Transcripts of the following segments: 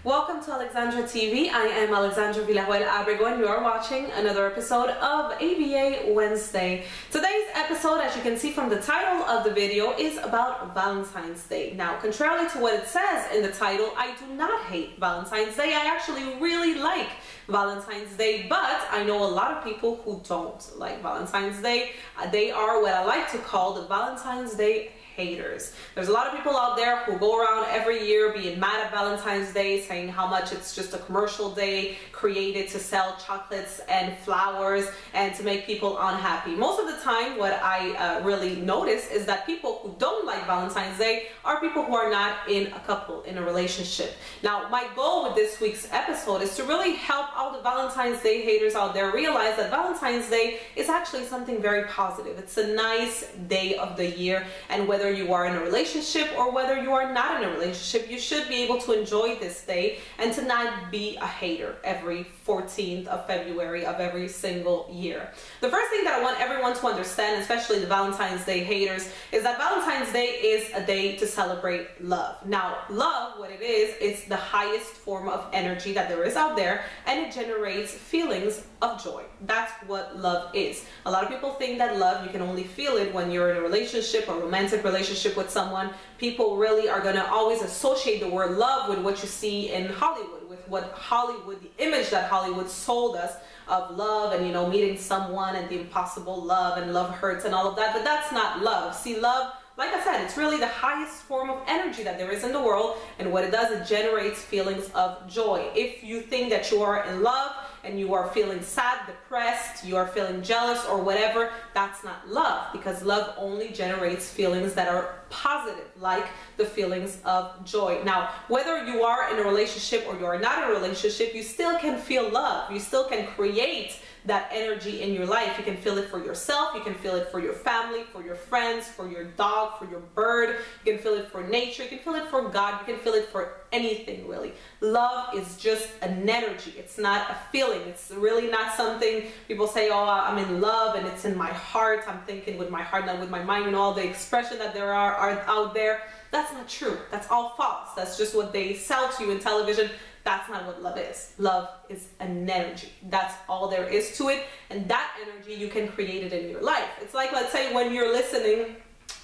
Welcome to Alexandra TV. I am Alexandra Villarroel Abrego and you are watching another episode of A.V.A. Wednesday. Today's episode, as you can see from the title of the video, is about Valentine's Day. Now, contrarily to what it says in the title, I do not hate Valentine's Day. I actually really like Valentine's Day, but I know a lot of people who don't like Valentine's Day. They are what I like to call the Valentine's Day haters. There's a lot of people out there who go around every year being mad at Valentine's Day, saying how much it's just a commercial day created to sell chocolates and flowers and to make people unhappy. Most of the time, what I really notice is that people who don't like Valentine's Day are people who are not in a couple, in a relationship. Now, my goal with this week's episode is to really help all the Valentine's Day haters out there realize that Valentine's Day is actually something very positive. It's a nice day of the year, and whether you are in a relationship or whether you are not in a relationship, you should be able to enjoy this day and to not be a hater every 14th of February of every single year. The first thing that I want everyone to understand, especially the Valentine's Day haters, is that Valentine's Day is a day to celebrate love. Now, love, what it is, it's the highest form of energy that there is out there, and it generates feelings of joy. That's what love is. A lot of people think that love, you can only feel it when you're in a relationship or romantic relationship with someone. People really are going to always associate the word love with what you see in Hollywood, with what Hollywood, the image that Hollywood sold us of love, and, you know, meeting someone and the impossible love and love hurts and all of that. But that's not love. See, love, like I said, it's really the highest form of energy that there is in the world, and what it does, it generates feelings of joy. If you think that you are in love and you are feeling sad, depressed, you are feeling jealous or whatever, that's not love, because love only generates feelings that are positive, like the feelings of joy. Now, whether you are in a relationship or you are not in a relationship, you still can feel love. You still can create that energy in your life. You can feel it for yourself, you can feel it for your family, for your friends, for your dog, for your bird, you can feel it for nature, you can feel it for God, you can feel it for anything, really. Love is just an energy. It's not a feeling. It's really not something people say, oh, I'm in love and it's in my heart, I'm thinking with my heart, not with my mind, and all the expression that there are out there. That's not true. That's all false. That's just what they sell to you in television. That's not what love is. Love is an energy. That's all there is to it. And that energy, you can create it in your life. It's like, let's say when you're listening,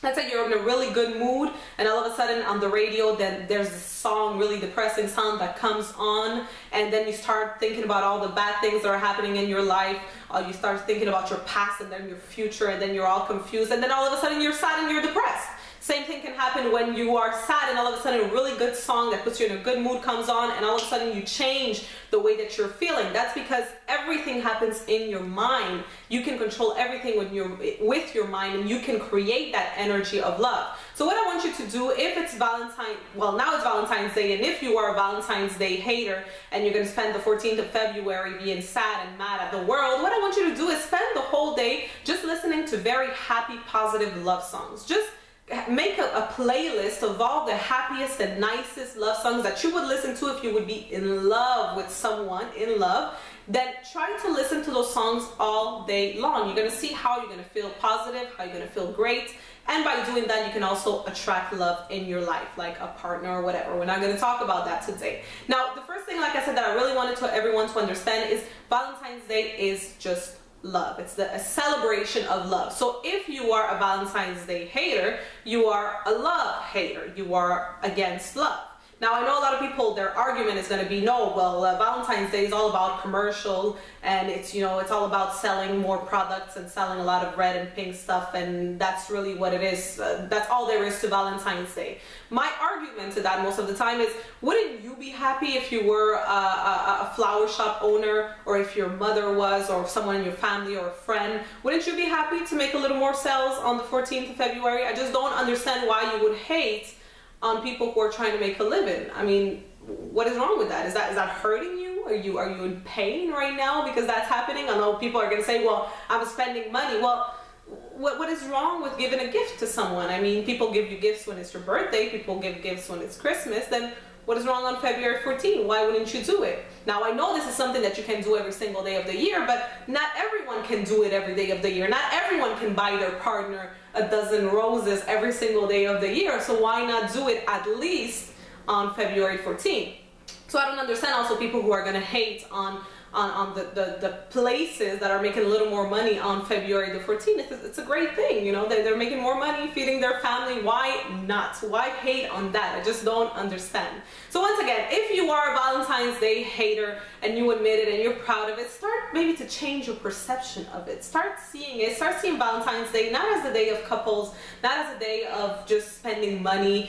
let's say you're in a really good mood and all of a sudden on the radio then there's this song, really depressing song that comes on, and then you start thinking about all the bad things that are happening in your life. You start thinking about your past and then your future, and then you're all confused, and then all of a sudden you're sad and you're depressed. Same thing can happen when you are sad and all of a sudden a really good song that puts you in a good mood comes on, and all of a sudden you change the way that you're feeling. That's because everything happens in your mind. You can control everything with your mind, and you can create that energy of love. So what I want you to do, if it's Valentine, well, now it's Valentine's Day, and if you are a Valentine's Day hater and you're going to spend the 14th of February being sad and mad at the world, what I want you to do is spend the whole day just listening to very happy, positive love songs. Just make a playlist of all the happiest and nicest love songs that you would listen to if you would be in love with someone, in love. Then try to listen to those songs all day long. You're going to see how you're going to feel positive, how you're going to feel great. And by doing that, you can also attract love in your life, like a partner or whatever. We're not going to talk about that today. Now, the first thing, like I said, that I really wanted everyone to understand is Valentine's Day is just love. It's a celebration of love. So if you are a Valentine's Day hater, you are a love hater. You are against love. Now, I know a lot of people, their argument is going to be, no, well, Valentine's Day is all about commercial, and it's, you know, it's all about selling more products and selling a lot of red and pink stuff, and that's really what it is. That's all there is to Valentine's Day. My argument to that most of the time is, wouldn't you be happy if you were a flower shop owner, or if your mother was, or someone in your family or a friend? Wouldn't you be happy to make a little more sales on the 14th of February? I just don't understand why you would hate on people who are trying to make a living. I mean, what is wrong with that? Is that hurting you? Are you in pain right now because that's happening? I know people are going to say, well, I'm spending money. Well, what is wrong with giving a gift to someone? I mean, people give you gifts when it's your birthday. People give gifts when it's Christmas. Then what is wrong on February 14th? Why wouldn't you do it? Now, I know this is something that you can do every single day of the year, but not everyone can do it every day of the year. Not everyone can buy their partner a dozen roses every single day of the year. So why not do it at least on February 14th? So I don't understand also people who are going to hate on the places that are making a little more money on February the 14th. It's a great thing, you know, they're making more money, feeding their family. Why not? Why hate on that? I just don't understand. So once again, if you are a Valentine's Day hater and you admit it and you're proud of it, start maybe to change your perception of it. Start seeing Valentine's Day not as a day of couples, not as a day of just spending money.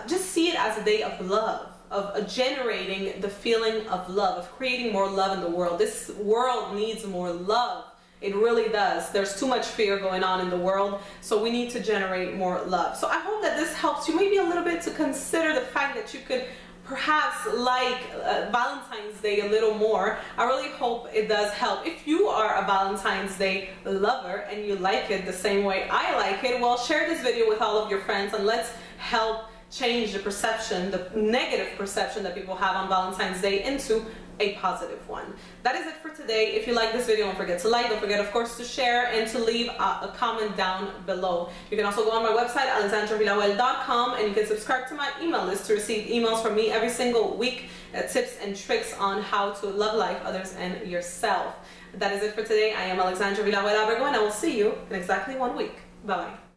Just see it as a day of love, of generating the feeling of love, of creating more love in the world. This world needs more love. It really does. There's too much fear going on in the world, so we need to generate more love. So I hope that this helps you maybe a little bit to consider the fact that you could perhaps like Valentine's Day a little more. I really hope it does help. If you are a Valentine's Day lover and you like it the same way I like it, well, share this video with all of your friends and let's help change the perception, the negative perception that people have on Valentine's Day into a positive one. That is it for today. If you like this video, don't forget to like, don't forget of course to share and to leave a comment down below. You can also go on my website, AlexandraVillarroel.com, and you can subscribe to my email list to receive emails from me every single week, tips and tricks on how to love life, others, and yourself. That is it for today. I am Alexandra Villarroel Abrego, and I will see you in exactly 1 week. Bye-bye.